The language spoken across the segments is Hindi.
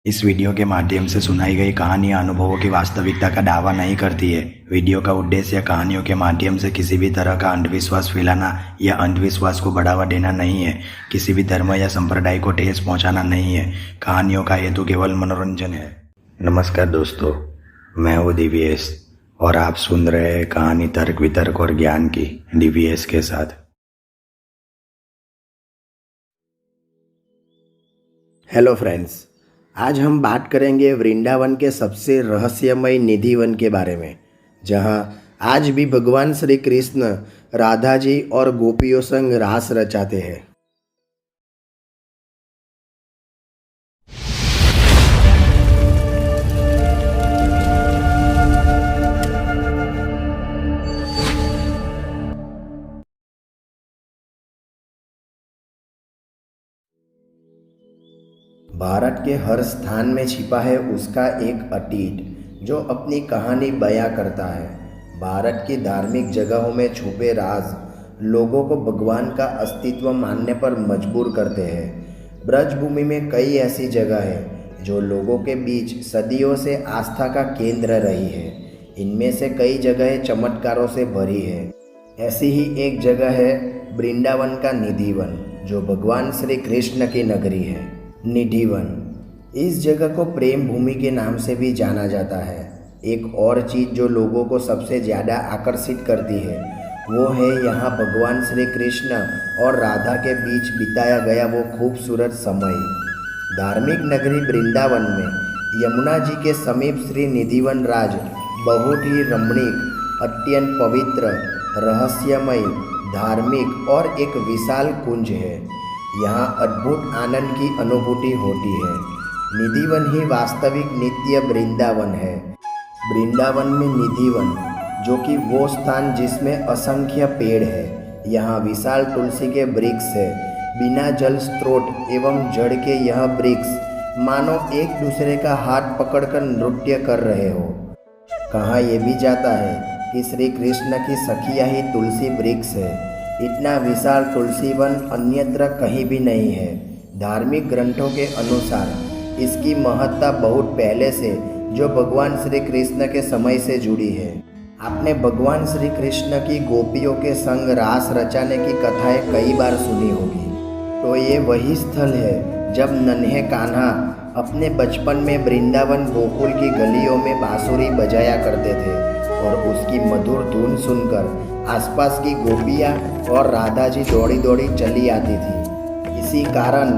इस वीडियो के माध्यम से सुनाई गई कहानियाँ अनुभवों की वास्तविकता का दावा नहीं करती है। वीडियो का उद्देश्य कहानियों के माध्यम से किसी भी तरह का अंधविश्वास फैलाना या अंधविश्वास को बढ़ावा देना नहीं है। किसी भी धर्म या संप्रदाय को ठेस पहुंचाना नहीं है। कहानियों का हेतु केवल मनोरंजन है। नमस्कार दोस्तों, मैं हूँ दिव्येश और आप सुन रहे हैं कहानी तर्क वितर्क और ज्ञान की दिव्येश के साथ। हेलो फ्रेंड्स, आज हम बात करेंगे वृंदावन के सबसे रहस्यमय निधिवन के बारे में, जहां आज भी भगवान श्री कृष्ण राधा जी और गोपियों संग रास रचाते हैं। भारत के हर स्थान में छिपा है उसका एक अतीत जो अपनी कहानी बयां करता है। भारत की धार्मिक जगहों में छुपे राज लोगों को भगवान का अस्तित्व मानने पर मजबूर करते हैं। ब्रजभूमि में कई ऐसी जगह है जो लोगों के बीच सदियों से आस्था का केंद्र रही है। इनमें से कई जगहें चमत्कारों से भरी है। ऐसी ही एक जगह है वृंदावन का निधिवन, जो भगवान श्री कृष्ण की नगरी है। निधिवन, इस जगह को प्रेम भूमि के नाम से भी जाना जाता है। एक और चीज़ जो लोगों को सबसे ज़्यादा आकर्षित करती है वो है यहाँ भगवान श्री कृष्ण और राधा के बीच बिताया गया वो खूबसूरत समय। धार्मिक नगरी वृंदावन में यमुना जी के समीप श्री निधिवन राज बहुत ही रमणीक, अत्यंत पवित्र, रहस्यमय, धार्मिक और एक विशाल कुंज है। यहाँ अद्भुत आनंद की अनुभूति होती है। निधिवन ही वास्तविक नित्य वृंदावन है। वृंदावन में निधिवन, जो कि वो स्थान जिसमें असंख्य पेड़ है। यहाँ विशाल तुलसी के वृक्ष है। बिना जल स्रोत एवं जड़ के यह वृक्ष मानो एक दूसरे का हाथ पकड़कर नृत्य कर रहे हो। कहा यह भी जाता है कि श्री कृष्ण की सखिया ही तुलसी वृक्ष है। इतना विशाल तुलसी वन अन्यत्र कहीं भी नहीं है। धार्मिक ग्रंथों के अनुसार इसकी महत्ता बहुत पहले से, जो भगवान श्री कृष्ण के समय से जुड़ी है। आपने भगवान श्री कृष्ण की गोपियों के संग रास रचाने की कथाएं कई बार सुनी होगी। तो ये वही स्थल है जब नन्हे कान्हा अपने बचपन में वृंदावन गोकुल की गलियों में बांसुरी बजाया करते थे और उसकी मधुर धुन सुनकर आसपास की गोपियाँ और राधा जी दौड़ी दौड़ी चली आती थी। इसी कारण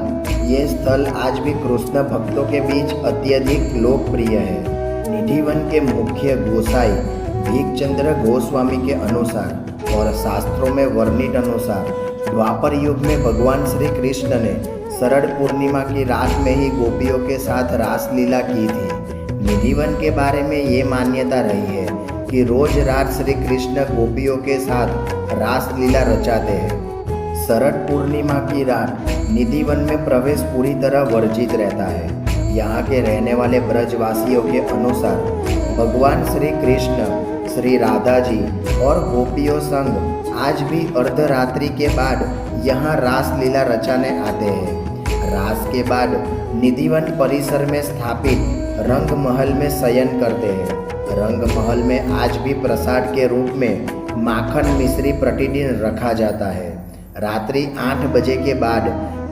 ये स्थल आज भी कृष्ण भक्तों के बीच अत्यधिक लोकप्रिय है। निधिवन के मुख्य गोसाई भीखचंद्र गोस्वामी के अनुसार और शास्त्रों में वर्णित अनुसार द्वापर युग में भगवान श्री कृष्ण ने शरद पूर्णिमा की रात में ही गोपियों के साथ रास लीला की थी। निधिवन के बारे में ये मान्यता रही है कि रोज रात श्री कृष्ण गोपियों के साथ रास लीला रचाते हैं। शरद पूर्णिमा की रात निधिवन में प्रवेश पूरी तरह वर्जित रहता है। यहाँ के रहने वाले ब्रजवासियों के अनुसार भगवान श्री कृष्ण, श्री राधा जी और गोपियों संग आज भी अर्धरात्रि के बाद यहाँ रास लीला रचाने आते हैं। रास के बाद निधिवन परिसर में स्थापित रंग महल में शयन करते हैं। रंग महल में आज भी प्रसाद के रूप में माखन मिश्री प्रतिदिन रखा जाता है। रात्रि 8 बजे के बाद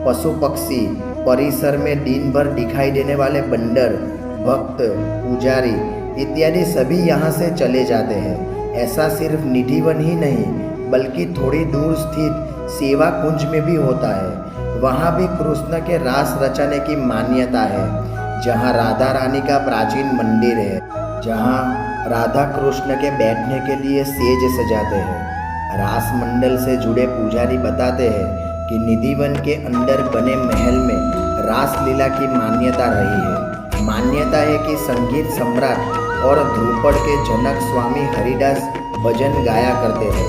पशु पक्षी, परिसर में दिन भर दिखाई देने वाले बंदर, भक्त, पुजारी इत्यादि सभी यहाँ से चले जाते हैं। ऐसा सिर्फ निधिवन ही नहीं बल्कि थोड़ी दूर स्थित सेवा कुंज में भी होता है। वहाँ भी कृष्ण के रास रचाने की मान्यता है, जहाँ राधा रानी का प्राचीन मंदिर है, जहाँ राधा कृष्ण के बैठने के लिए सेज सजाते हैं। रास मंडल से जुड़े पुजारी बताते हैं कि निधिवन के अंदर बने महल में रास लीला की मान्यता रही है। मान्यता है कि संगीत सम्राट और ध्रुपद के जनक स्वामी हरिदास भजन गाया करते थे।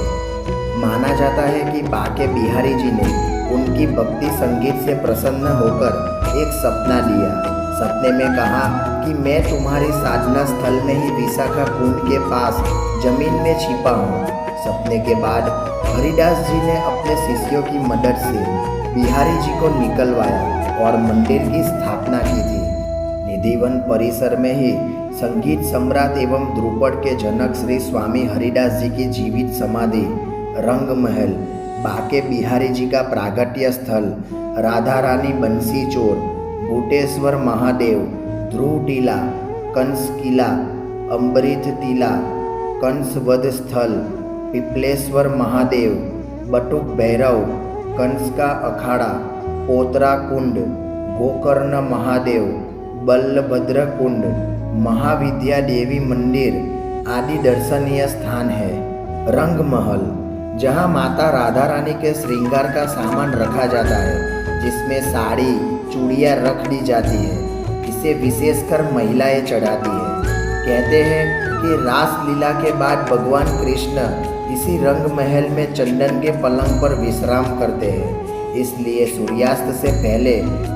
माना जाता है कि बाके बिहारी जी ने उनकी भक्ति संगीत से प्रसन्न होकर एक सपना लिया। सपने में कहा कि मैं तुम्हारी साधना स्थल में ही विशाखा कुंड के पास जमीन में छिपा हूँ। सपने के बाद हरिदास जी ने अपने शिष्यों की मदद से बिहारी जी को निकलवाया और मंदिर की स्थापना की थी। निधिवन परिसर में ही संगीत सम्राट एवं ध्रुपद के जनक श्री स्वामी हरिदास जी की जीवित समाधि, रंग महल, बाके बिहारी जी का प्रागट्य स्थल, राधा रानी बंसी चोर, बूटेश्वर महादेव, ध्रुव टीला, कंस किला, अम्बरीथ टीला, कंस वध स्थल, पिपलेश्वर महादेव, बटुक भैरव, कंस का अखाड़ा, पोतरा कुंड, गोकर्ण महादेव, बलभद्र कुंड, महाविद्या देवी मंदिर आदि दर्शनीय स्थान है। रंग महल, जहां माता राधा रानी के श्रृंगार का सामान रखा जाता है, जिसमें साड़ी चूड़ियाँ रख दी जाती है। इसे विशेषकर महिलाएं चढ़ाती है। कहते हैं कि रास लीला के बाद भगवान कृष्ण इसी रंग महल में चंदन के पलंग पर विश्राम करते हैं। इसलिए सूर्यास्त से पहले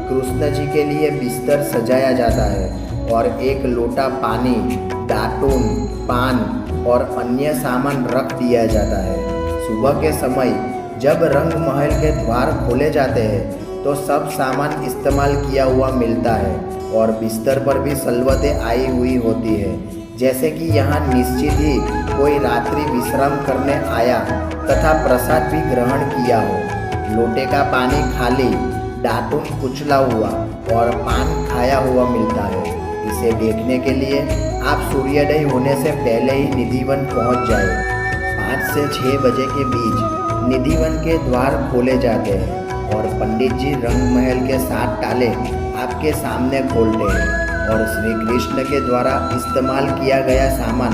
कृष्ण जी के लिए बिस्तर सजाया जाता है और एक लोटा पानी, दातून, पान और अन्य सामान रख दिया जाता है। सुबह के समय जब रंग महल के द्वार खोले जाते हैं तो सब सामान इस्तेमाल किया हुआ मिलता है और बिस्तर पर भी सलवतें आई हुई होती है, जैसे कि यहाँ निश्चित ही कोई रात्रि विश्राम करने आया तथा प्रसाद भी ग्रहण किया हो। लोटे का पानी खाली, दातून कुचला हुआ और पान खाया हुआ मिलता है। इसे देखने के लिए आप सूर्योदय होने से पहले ही निधिवन पहुँच जाए। 5 से 6 बजे के बीच निधिवन के द्वार खोले जाते हैं और पंडित जी रंग महल के 7 ताले आपके सामने खोलते हैं और श्री कृष्ण के द्वारा इस्तेमाल किया गया सामान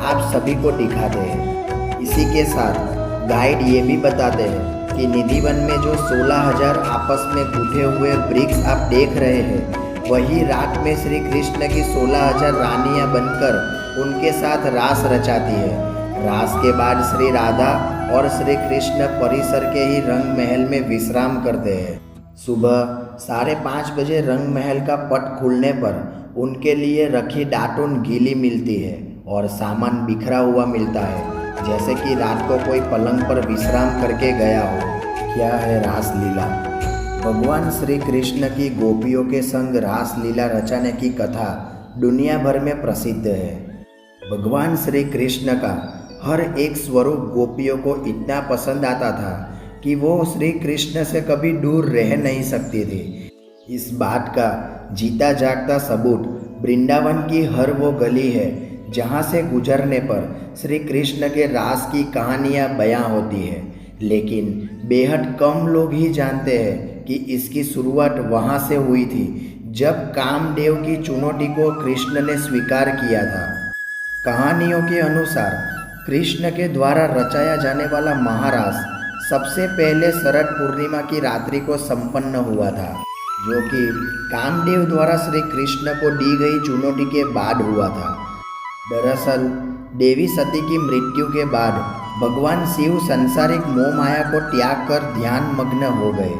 आप सभी को दिखाते हैं। इसी के साथ गाइड ये भी बताते हैं कि निधिवन में जो 16,000 आपस में गूंथे हुए वृक्ष आप देख रहे हैं, वही रात में श्री कृष्ण की 16,000 रानियां बनकर उनके साथ रास रचाती है। रास के बाद श्री राधा और श्री कृष्ण परिसर के ही रंग महल में विश्राम करते हैं। सुबह 5:30 बजे रंग महल का पट खुलने पर उनके लिए रखी दातून गीली मिलती है और सामान बिखरा हुआ मिलता है, जैसे कि रात को कोई पलंग पर विश्राम करके गया हो। क्या है रास लीला? भगवान श्री कृष्ण की गोपियों के संग रास लीला रचाने की कथा दुनिया भर में प्रसिद्ध है। भगवान श्री कृष्ण का हर एक स्वरूप गोपियों को इतना पसंद आता था कि वो श्री कृष्ण से कभी दूर रह नहीं सकती थी। इस बात का जीता जागता सबूत वृंदावन की हर वो गली है जहाँ से गुजरने पर श्री कृष्ण के रास की कहानियाँ बयां होती है, लेकिन बेहद कम लोग ही जानते हैं कि इसकी शुरुआत वहाँ से हुई थी जब कामदेव की चुनौती को कृष्ण ने स्वीकार किया था। कहानियों के अनुसार कृष्ण के द्वारा रचाया जाने वाला महारास सबसे पहले शरद पूर्णिमा की रात्रि को संपन्न हुआ था, जो कि कामदेव द्वारा श्री कृष्ण को दी गई चुनौती के बाद हुआ था। दरअसल देवी सती की मृत्यु के बाद भगवान शिव सांसारिक मोह माया को त्याग कर ध्यान मग्न हो गए।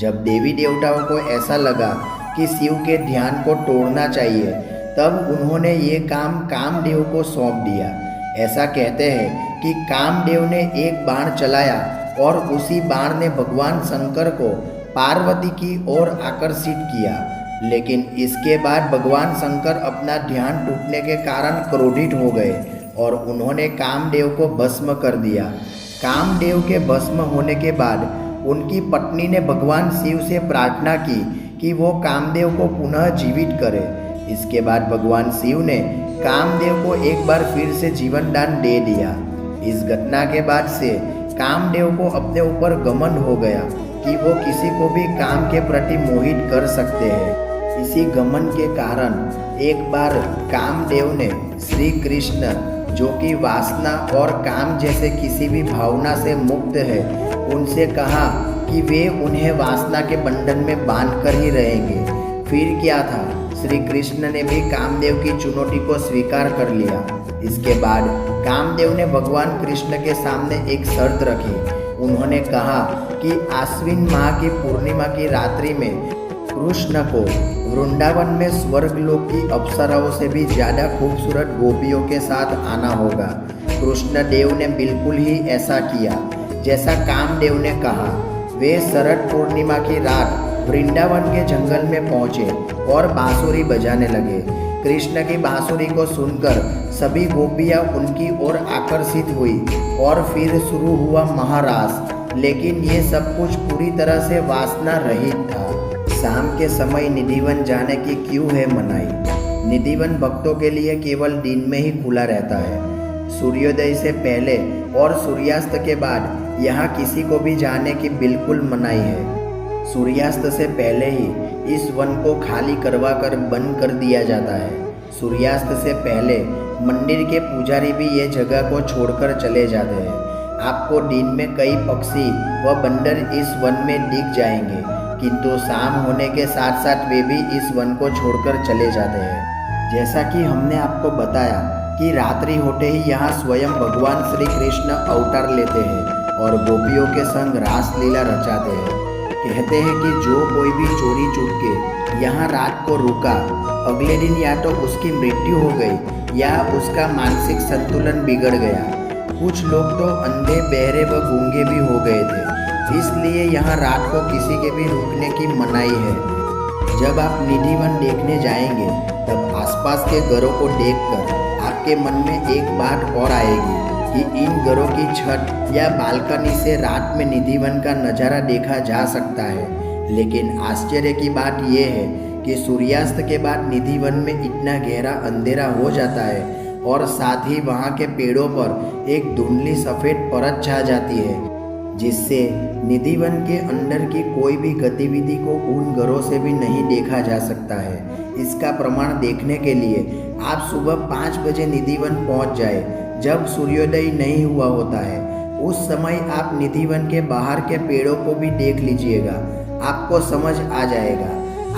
जब देवी देवताओं को ऐसा लगा कि शिव के ध्यान को तोड़ना चाहिए, तब उन्होंने ये काम कामदेव को सौंप दिया। ऐसा कहते हैं कि कामदेव ने एक बाण चलाया और उसी बाण ने भगवान शंकर को पार्वती की ओर आकर्षित किया, लेकिन इसके बाद भगवान शंकर अपना ध्यान टूटने के कारण क्रोधित हो गए और उन्होंने कामदेव को भस्म कर दिया। कामदेव के भस्म होने के बाद उनकी पत्नी ने भगवान शिव से प्रार्थना की कि वो कामदेव को पुनः जीवित करे। इसके बाद भगवान शिव ने कामदेव को एक बार फिर से जीवन दान दे दिया। इस घटना के बाद से कामदेव को अपने ऊपर घमंड हो गया कि वो किसी को भी काम के प्रति मोहित कर सकते हैं। इसी घमंड के कारण एक बार कामदेव ने श्री कृष्ण, जो कि वासना और काम जैसे किसी भी भावना से मुक्त है, उनसे कहा कि वे उन्हें वासना के बंधन में बांधकर ही रहेंगे। फिर क्या था, श्री कृष्ण ने भी कामदेव की चुनौती को स्वीकार कर लिया। इसके बाद कामदेव ने भगवान कृष्ण के सामने एक शर्त रखी। उन्होंने कहा कि आश्विन माह की पूर्णिमा की रात्रि में कृष्ण को वृंदावन में स्वर्गलोक की अप्सराओं से भी ज़्यादा खूबसूरत गोपियों के साथ आना होगा। कृष्ण देव ने बिल्कुल ही ऐसा किया जैसा कामदेव ने कहा। वे शरद पूर्णिमा की रात वृंदावन के जंगल में पहुँचे और बांसुरी बजाने लगे। कृष्ण की बांसुरी को सुनकर सभी गोपियाँ उनकी ओर आकर्षित हुई और फिर शुरू हुआ महारास। लेकिन ये सब कुछ पूरी तरह से वासना रहित था। शाम के समय निधिवन जाने की क्यों है मनाही? निधिवन भक्तों के लिए केवल दिन में ही खुला रहता है। सूर्योदय से पहले और सूर्यास्त के बाद यहाँ किसी को भी जाने की बिल्कुल मनाही है। सूर्यास्त से पहले ही इस वन को खाली करवा कर बंद कर दिया जाता है। सूर्यास्त से पहले मंदिर के पुजारी भी ये जगह को छोड़कर चले जाते हैं। आपको दिन में कई पक्षी व बंदर इस वन में दिख जाएंगे, किंतु शाम होने के साथ साथ वे भी इस वन को छोड़कर चले जाते हैं। जैसा कि हमने आपको बताया कि रात्रि होते ही यहाँ स्वयं भगवान श्री कृष्ण अवतार लेते हैं और गोपियों के संग रास लीला रचाते हैं। कहते हैं कि जो कोई भी चोरी चुप के यहाँ रात को रुका, अगले दिन या तो उसकी मृत्यु हो गई या उसका मानसिक संतुलन बिगड़ गया। कुछ लोग तो अंधे, बहरे व गूंगे भी हो गए थे। इसलिए यहाँ रात को किसी के भी रुकने की मनाही है। जब आप निधिवन देखने जाएंगे तब आसपास के घरों को देखकर आपके मन में एक बात और आएगी कि इन घरों की छत या बालकनी से रात में निधिवन का नज़ारा देखा जा सकता है। लेकिन आश्चर्य की बात यह है कि सूर्यास्त के बाद निधिवन में इतना गहरा अंधेरा हो जाता है और साथ ही वहाँ के पेड़ों पर एक धुंधली सफ़ेद परत छा जाती है, जिससे निधिवन के अंदर की कोई भी गतिविधि को उन घरों से भी नहीं देखा जा सकता है। इसका प्रमाण देखने के लिए आप सुबह 5 बजे निधिवन पहुंच जाए, जब सूर्योदय नहीं हुआ होता है। उस समय आप निधिवन के बाहर के पेड़ों को भी देख लीजिएगा, आपको समझ आ जाएगा।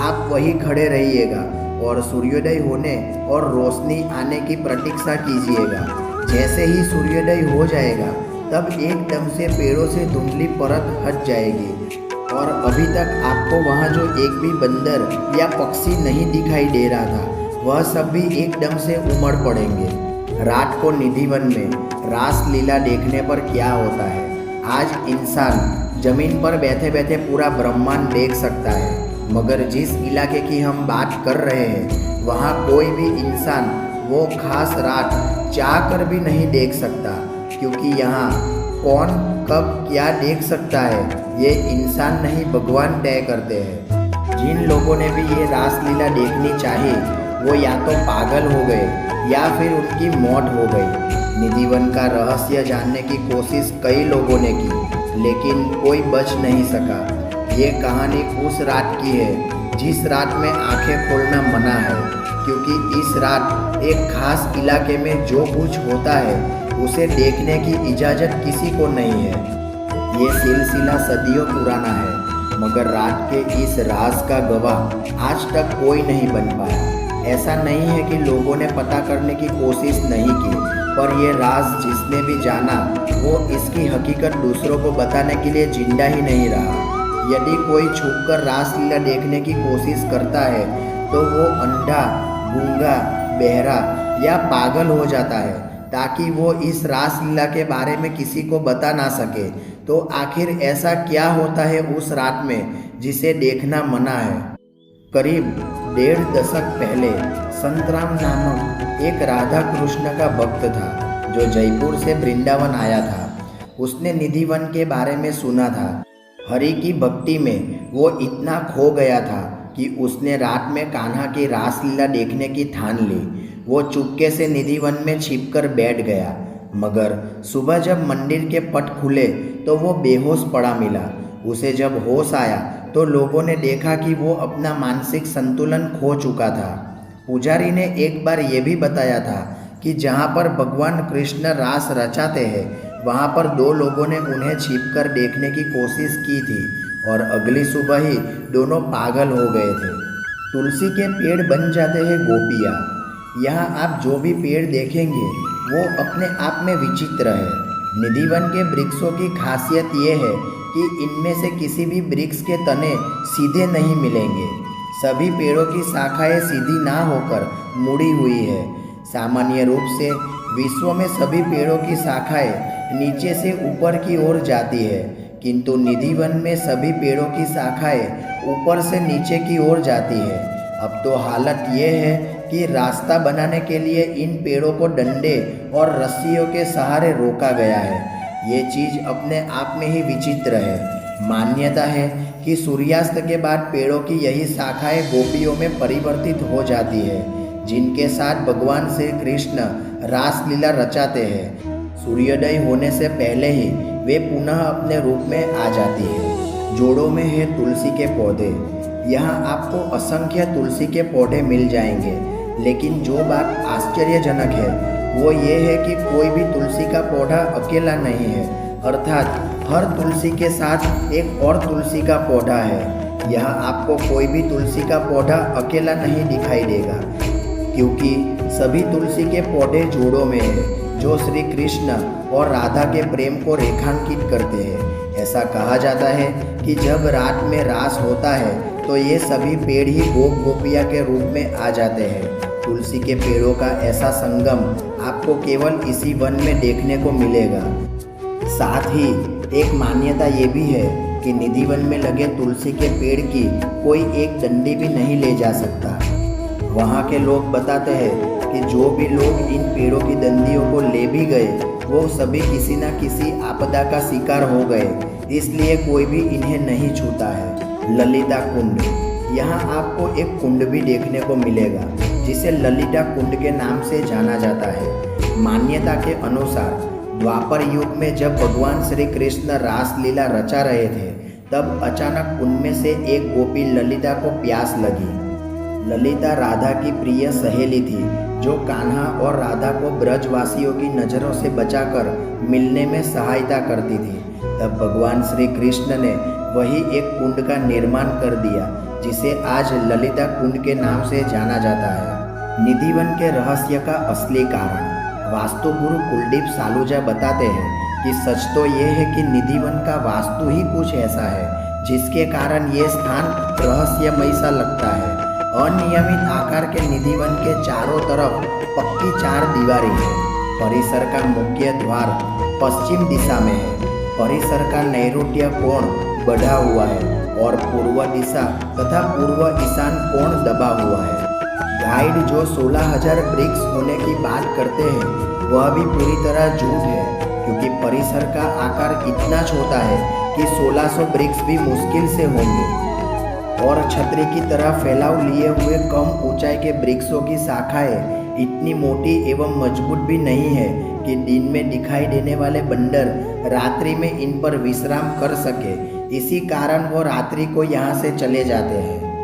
आप वहीं खड़े रहिएगा और सूर्योदय होने और रोशनी आने की प्रतीक्षा कीजिएगा। जैसे ही सूर्योदय हो जाएगा तब एकदम से पेड़ों से धुंधली परत हट जाएगी और अभी तक आपको वहाँ जो एक भी बंदर या पक्षी नहीं दिखाई दे रहा था, वह सब भी एकदम से उमड़ पड़ेंगे। रात को निधिवन में रास लीला देखने पर क्या होता है? आज इंसान जमीन पर बैठे बैठे पूरा ब्रह्मांड देख सकता है, मगर जिस इलाके की हम बात कर रहे हैं वहाँ कोई भी इंसान वो खास रात चाह कर भी नहीं देख सकता, क्योंकि यहाँ कौन कब क्या देख सकता है ये इंसान नहीं भगवान तय करते हैं। जिन लोगों ने भी ये रास लीला देखनी चाहिए वो या तो पागल हो गए या फिर उनकी मौत हो गई। निधिवन का रहस्य जानने की कोशिश कई लोगों ने की, लेकिन कोई बच नहीं सका। ये कहानी उस रात की है जिस रात में आंखें खोलना मना है, क्योंकि इस रात एक खास इलाके में जो कुछ होता है उसे देखने की इजाज़त किसी को नहीं है। ये सिलसिला सदियों पुराना है, मगर रात के इस राज का गवाह आज तक कोई नहीं बन पाया। ऐसा नहीं है कि लोगों ने पता करने की कोशिश नहीं की, पर यह राज जिसने भी जाना वो इसकी हकीकत दूसरों को बताने के लिए जिंदा ही नहीं रहा। यदि कोई छुपकर रासलीला देखने की कोशिश करता है तो वो अंधा, गूंगा, बहरा या पागल हो जाता है, ताकि वो इस रासलीला के बारे में किसी को बता ना सके। तो आखिर ऐसा क्या होता है उस रात में जिसे देखना मना है? करीब 1.5 दशक पहले संतराम नामक एक राधा कृष्ण का भक्त था जो जयपुर से वृंदावन आया था। उसने निधिवन के बारे में सुना था। हरि की भक्ति में वो इतना खो गया था कि उसने रात में कान्हा की रासलीला देखने की ठान ली। वो चुपके से निधिवन में छिपकर बैठ गया, मगर सुबह जब मंदिर के पट खुले तो वो बेहोश पड़ा मिला। उसे जब होश आया तो लोगों ने देखा कि वो अपना मानसिक संतुलन खो चुका था। पुजारी ने एक बार ये भी बताया था कि जहाँ पर भगवान कृष्ण रास रचाते हैं वहाँ पर 2 लोगों ने उन्हें छिपकर देखने की कोशिश की थी और अगली सुबह ही दोनों पागल हो गए थे। तुलसी के पेड़ बन जाते हैं गोपियाँ। यहाँ आप जो भी पेड़ देखेंगे वो अपने आप में विचित्र है। निधिवन के वृक्षों की खासियत ये है कि इनमें से किसी भी वृक्ष के तने सीधे नहीं मिलेंगे। सभी पेड़ों की शाखाएं सीधी ना होकर मुड़ी हुई है। सामान्य रूप से विश्व में सभी पेड़ों की शाखाएं नीचे से ऊपर की ओर जाती है, किंतु निधिवन में सभी पेड़ों की शाखाएं ऊपर से नीचे की ओर जाती है। अब तो हालत ये है कि रास्ता बनाने के लिए इन पेड़ों को डंडे और रस्सियों के सहारे रोका गया है। ये चीज़ अपने आप में ही विचित्र है। मान्यता है कि सूर्यास्त के बाद पेड़ों की यही शाखाएं गोपियों में परिवर्तित हो जाती है, जिनके साथ भगवान श्री कृष्ण रासलीला रचाते हैं। सूर्योदय होने से पहले ही वे पुनः अपने रूप में आ जाती है। जोड़ों में है तुलसी के पौधे। यहाँ आपको असंख्य तुलसी के पौधे मिल जाएंगे, लेकिन जो बात आश्चर्यजनक है वो ये है कि कोई भी तुलसी का पौधा अकेला नहीं है, अर्थात हर तुलसी के साथ एक और तुलसी का पौधा है। यहाँ आपको कोई भी तुलसी का पौधा अकेला नहीं दिखाई देगा, क्योंकि सभी तुलसी के पौधे जोड़ों में हैं, जो श्री कृष्ण और राधा के प्रेम को रेखांकित करते हैं। ऐसा कहा जाता है कि जब रात में रास होता है तो ये सभी पेड़ ही गोप गोपिया के रूप में आ जाते हैं। तुलसी के पेड़ों का ऐसा संगम आपको केवल इसी वन में देखने को मिलेगा। साथ ही एक मान्यता ये भी है कि निधि वन में लगे तुलसी के पेड़ की कोई एक डंडी भी नहीं ले जा सकता। वहाँ के लोग बताते हैं कि जो भी लोग इन पेड़ों की डंडियों को ले भी गए वो सभी किसी न किसी आपदा का शिकार हो गए, इसलिए कोई भी इन्हें नहीं छूता है। ललिता कुंड, यहाँ आपको एक कुंड भी देखने को मिलेगा जिसे ललिता कुंड के नाम से जाना जाता है। मान्यता के अनुसार द्वापर युग में जब भगवान श्री कृष्ण रासलीला रचा रहे थे, तब अचानक उनमें से एक गोपी ललिता को प्यास लगी। ललिता राधा की प्रिय सहेली थी, जो कान्हा और राधा को ब्रजवासियों की नज़रों से बचाकर मिलने में सहायता करती थी। तब भगवान श्री कृष्ण ने वही एक कुंड का निर्माण कर दिया, जिसे आज ललिता कुंड के नाम से जाना जाता है। निधिवन के रहस्य का असली कारण वास्तुगुरु कुलदीप सालूजा बताते हैं कि सच तो ये है कि निधिवन का वास्तु ही कुछ ऐसा है जिसके कारण ये स्थान रहस्यमय सा लगता है। अनियमित आकार के निधिवन के चारों तरफ पक्की 4 दीवारें हैं। परिसर का मुख्य द्वार पश्चिम दिशा में है। परिसर का नैऋत्य कोण बढ़ा हुआ है और पूर्व दिशा तथा पूर्व ईशान कोण दबा हुआ है। गाइड जो 16,000 ब्रिक्स होने की बात करते हैं वह भी पूरी तरह झूठ है, क्योंकि परिसर का आकार इतना छोटा है कि 1600 ब्रिक्स भी मुश्किल से होंगे और छतरी की तरह फैलाव लिए हुए कम ऊंचाई के वृक्षों की शाखाएं इतनी मोटी एवं मजबूत भी नहीं है कि दिन में दिखाई देने वाले बंदर रात्रि में इन पर विश्राम कर सके। इसी कारण वो रात्रि को यहाँ से चले जाते हैं।